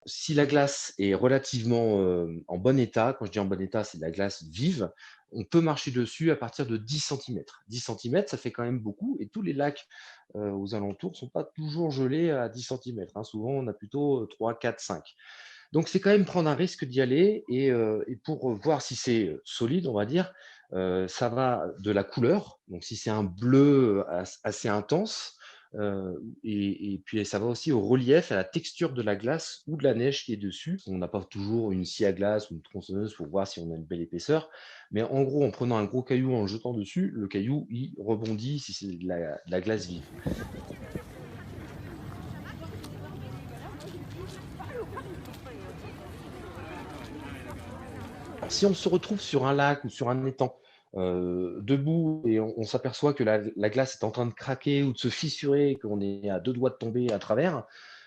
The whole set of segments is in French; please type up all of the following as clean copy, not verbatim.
Si la glace est relativement, en bon état, quand je dis en bon état, c'est de la glace vive, on peut marcher dessus à partir de 10 centimètres. 10 centimètres, ça fait quand même beaucoup et tous les lacs, aux alentours ne sont pas toujours gelés à 10 centimètres, hein. Souvent, on a plutôt, 3, 4, 5. Donc c'est quand même prendre un risque d'y aller et pour, voir si c'est, solide, on va dire, ça va de la couleur. Donc si c'est un bleu assez intense, et puis ça va aussi au relief, à la texture de la glace ou de la neige qui est dessus. On n'a pas toujours une scie à glace ou une tronçonneuse pour voir si on a une belle épaisseur, mais en gros, en prenant un gros caillou, en le jetant dessus, le caillou, il rebondit si c'est de la glace vive. Alors, si on se retrouve sur un lac ou sur un étang, debout et on s'aperçoit que la glace est en train de craquer ou de se fissurer et qu'on est à 2 doigts de tomber à travers,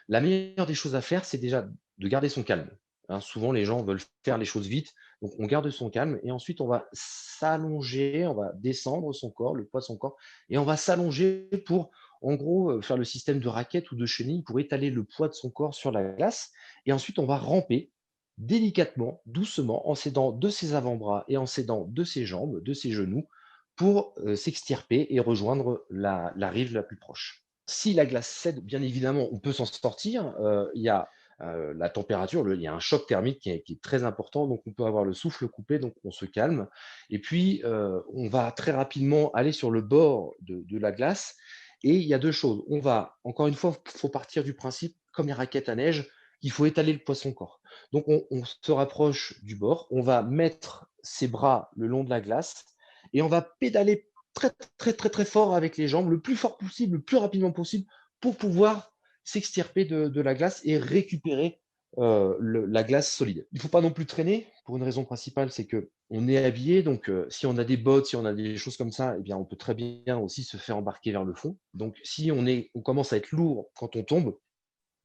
la meilleure des choses à faire, c'est déjà de garder son calme, hein. Souvent, les gens veulent faire les choses vite, donc on garde son calme et ensuite on va s'allonger, on va descendre son corps, le poids de son corps et on va s'allonger pour, en gros, faire le système de raquette ou de chenille pour étaler le poids de son corps sur la glace et ensuite on va ramper délicatement, doucement, en s'aidant de ses avant-bras et en s'aidant de ses jambes, de ses genoux, pour s'extirper et rejoindre la rive la plus proche. Si la glace cède, bien évidemment, on peut s'en sortir. Il y a la température, il y a un choc thermique qui est très important, donc on peut avoir le souffle coupé, donc on se calme. Et puis, on va très rapidement aller sur le bord de la glace. Et il y a deux choses. On va, encore une fois, il faut partir du principe, comme les raquettes à neige, il faut étaler le poisson-corps. Donc on se rapproche du bord, on va mettre ses bras le long de la glace et on va pédaler très, très, très, très fort avec les jambes, le plus fort possible, le plus rapidement possible, pour pouvoir s'extirper de la glace et récupérer la glace solide. Il ne faut pas non plus traîner, pour une raison principale, c'est que on est habillé, donc si on a des bottes, si on a des choses comme ça, eh bien, on peut très bien aussi se faire embarquer vers le fond. Donc si on commence à être lourd quand on tombe,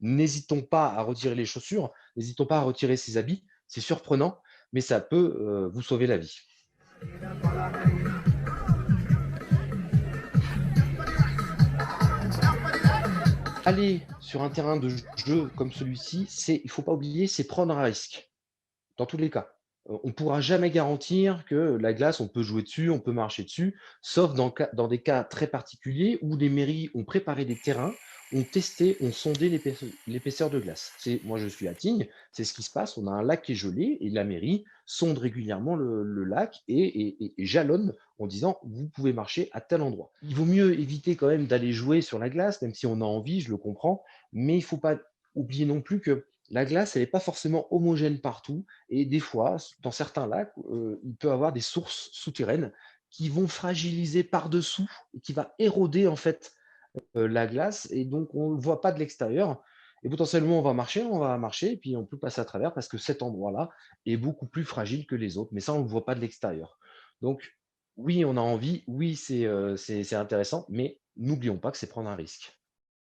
n'hésitons pas à retirer les chaussures, n'hésitons pas à retirer ses habits. C'est surprenant, mais ça peut vous sauver la vie. Aller sur un terrain de jeu comme celui-ci, il ne faut pas oublier, c'est prendre un risque, dans tous les cas. On ne pourra jamais garantir que la glace, on peut jouer dessus, on peut marcher dessus, sauf dans des cas très particuliers où les mairies ont préparé des terrains, ont testé, ont sondé l'épaisseur de glace. Moi, je suis à Tignes, c'est ce qui se passe. On a un lac qui est gelé et la mairie sonde régulièrement le lac et jalonne en disant vous pouvez marcher à tel endroit. Il vaut mieux éviter quand même d'aller jouer sur la glace, même si on a envie, je le comprends, mais il ne faut pas oublier non plus que la glace, elle n'est pas forcément homogène partout et des fois, dans certains lacs, il peut y avoir des sources souterraines qui vont fragiliser par-dessous et qui va éroder en fait, la glace et donc on ne le voit pas de l'extérieur et potentiellement on va marcher et puis on peut passer à travers parce que cet endroit-là est beaucoup plus fragile que les autres, mais ça on ne le voit pas de l'extérieur. Donc oui, on a envie, oui, c'est intéressant, mais n'oublions pas que c'est prendre un risque.